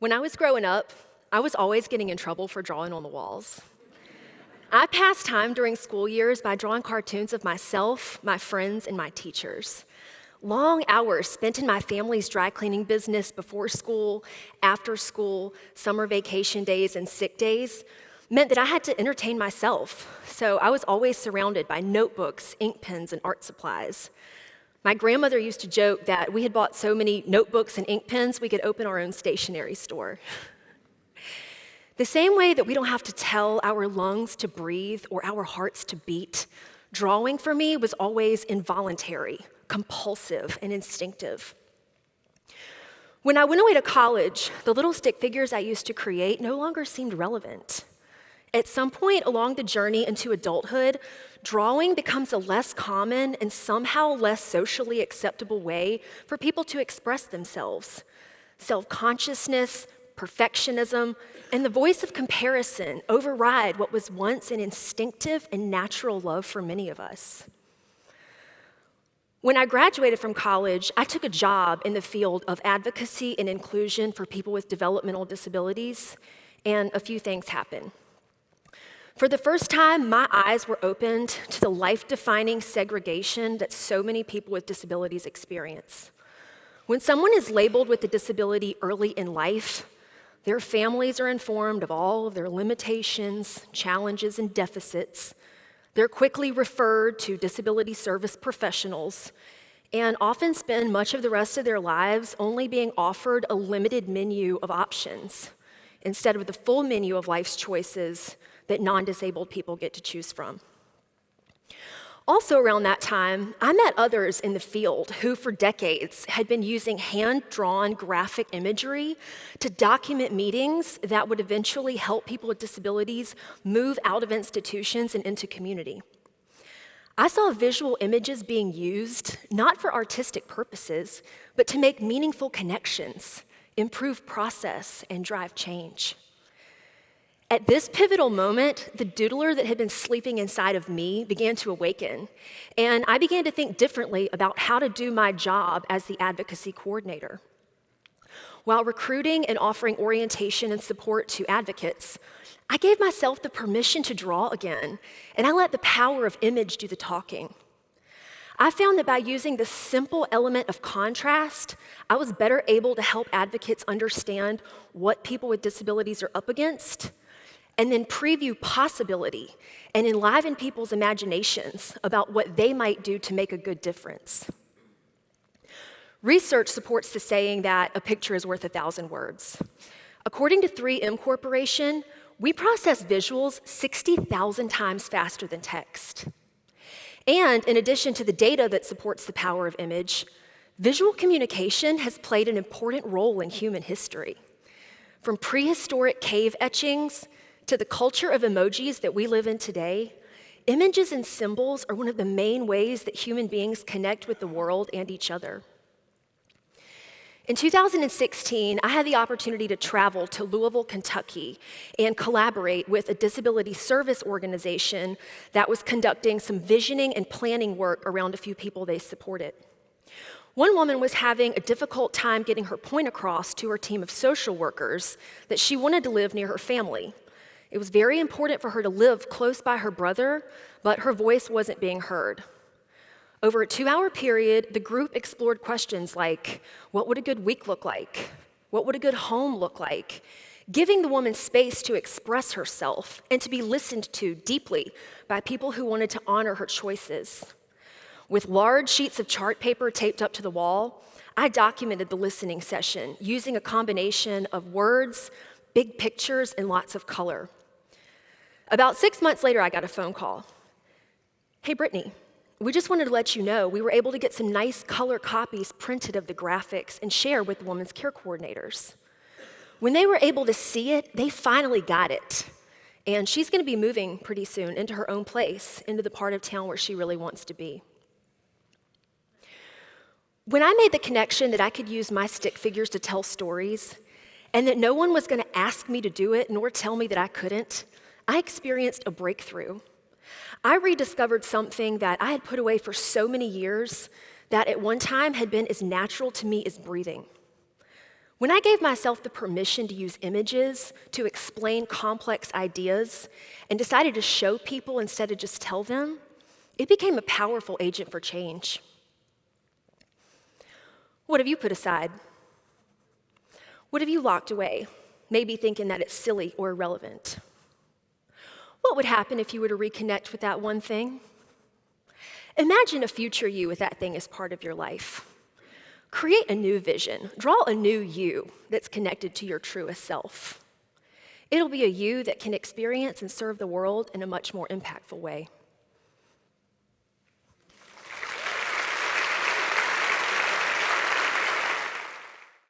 When I was growing up, I was always getting in trouble for drawing on the walls. I passed time during school years by drawing cartoons of myself, my friends, and my teachers. Long hours spent in my family's dry cleaning business before school, after school, summer vacation days, and sick days meant that I had to entertain myself. So I was always surrounded by notebooks, ink pens, and art supplies. My grandmother used to joke that we had bought so many notebooks and ink pens we could open our own stationery store. The same way that we don't have to tell our lungs to breathe or our hearts to beat, drawing for me was always involuntary, compulsive, and instinctive. When I went away to college, the little stick figures I used to create no longer seemed relevant. At some point along the journey into adulthood, drawing becomes a less common and somehow less socially acceptable way for people to express themselves. Self-consciousness, perfectionism, and the voice of comparison override what was once an instinctive and natural love for many of us. When I graduated from college, I took a job in the field of advocacy and inclusion for people with developmental disabilities, and a few things happened. For the first time, my eyes were opened to the life-defining segregation that so many people with disabilities experience. When someone is labeled with a disability early in life, their families are informed of all of their limitations, challenges, and deficits. They're quickly referred to disability service professionals and often spend much of the rest of their lives only being offered a limited menu of options instead of the full menu of life's choices that non-disabled people get to choose from. Also around that time, I met others in the field who for decades had been using hand-drawn graphic imagery to document meetings that would eventually help people with disabilities move out of institutions and into community. I saw visual images being used not for artistic purposes, but to make meaningful connections, improve process, and drive change. At this pivotal moment, the doodler that had been sleeping inside of me began to awaken, and I began to think differently about how to do my job as the advocacy coordinator. While recruiting and offering orientation and support to advocates, I gave myself the permission to draw again, and I let the power of image do the talking. I found that by using the simple element of contrast, I was better able to help advocates understand what people with disabilities are up against, and then preview possibility and enliven people's imaginations about what they might do to make a good difference. Research supports the saying that a picture is worth 1,000 words. According to 3M Corporation, we process visuals 60,000 times faster than text. And in addition to the data that supports the power of image, visual communication has played an important role in human history. From prehistoric cave etchings to the culture of emojis that we live in today, images and symbols are one of the main ways that human beings connect with the world and each other. In 2016, I had the opportunity to travel to Louisville, Kentucky, and collaborate with a disability service organization that was conducting some visioning and planning work around a few people they supported. One woman was having a difficult time getting her point across to her team of social workers that she wanted to live near her family. It was very important for her to live close by her brother, but her voice wasn't being heard. Over a 2-hour period, the group explored questions like, what would a good week look like? What would a good home look like? Giving the woman space to express herself and to be listened to deeply by people who wanted to honor her choices. With large sheets of chart paper taped up to the wall, I documented the listening session using a combination of words, big pictures, and lots of color. About 6 months later, I got a phone call. Hey, Brittany, we just wanted to let you know we were able to get some nice color copies printed of the graphics and share with the women's care coordinators. When they were able to see it, they finally got it. And she's going to be moving pretty soon into her own place, into the part of town where she really wants to be. When I made the connection that I could use my stick figures to tell stories, and that no one was going to ask me to do it nor tell me that I couldn't, I experienced a breakthrough. I rediscovered something that I had put away for so many years that at one time had been as natural to me as breathing. When I gave myself the permission to use images to explain complex ideas and decided to show people instead of just tell them, it became a powerful agent for change. What have you put aside? What have you locked away, maybe thinking that it's silly or irrelevant? What would happen if you were to reconnect with that one thing? Imagine a future you with that thing as part of your life. Create a new vision. Draw a new you that's connected to your truest self. It'll be a you that can experience and serve the world in a much more impactful way.